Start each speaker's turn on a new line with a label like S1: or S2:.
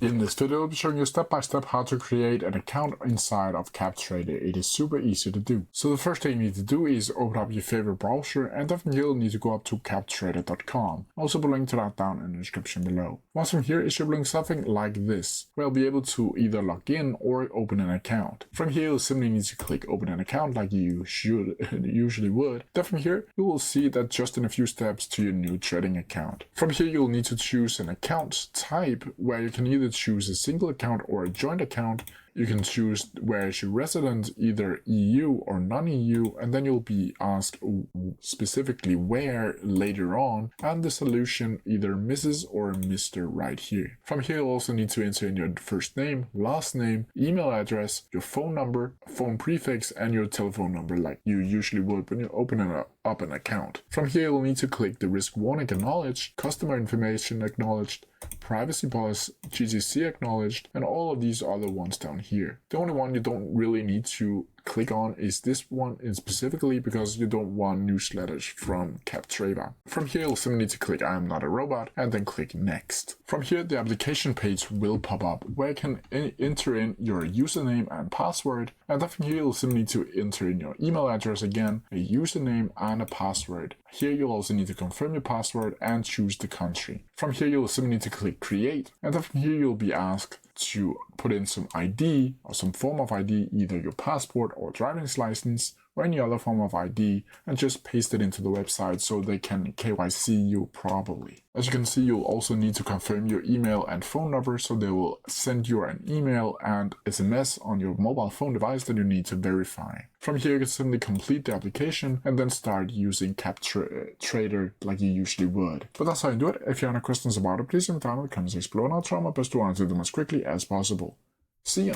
S1: In this video, I'll be showing you step by step how to create an account inside of CapTrader. It is super easy to do. So the first thing you need to do is open up your favorite browser, and then from here you'll need to go up to CapTrader.com. I'll also put a link to that down in the description below. Once from here, it should look something like this, where you'll be able to either log in or open an account. From here, you'll simply need to click open an account like you usually would. Then from here, you will see that just in a few steps to your new trading account. From here, you'll need to choose an account type where you can either choose a single account or a joint account. You can choose where is your resident, either EU or non-EU, and then you'll be asked specifically where later on, and the solution either Mrs. or Mr. right here. From here, you'll also need to enter in your first name, last name, email address, your phone number, phone prefix, and your telephone number like you usually would when you open up an account. From here, you'll need to click the risk warning acknowledged, customer information acknowledged, privacy policy GTC acknowledged, and all of these other ones down here. The only one you don't really need to click on is this one specifically because you don't want newsletters from CapTrader. From here, you'll simply need to click I am not a robot and then click next. From here, the application page will pop up where you can enter in your username and password, and then from here, you'll simply need to enter in your email address again, a username and a password. Here, you'll also need to confirm your password and choose the country. From here, you'll simply need to click create, and then from here, you'll be asked to put in some ID or some form of ID, either your passport or driver's license or any other form of ID, and just paste it into the website so they can KYC you properly. As you can see, you'll also need to confirm your email and phone number, so they will send you an email and SMS on your mobile phone device that you need to verify. From here, you can simply complete the application and then start using CapTrader like you usually would. But that's how you do it. If you have any questions about it, please leave them down in the comments below, and I'll try my best to answer them as quickly as possible. See ya!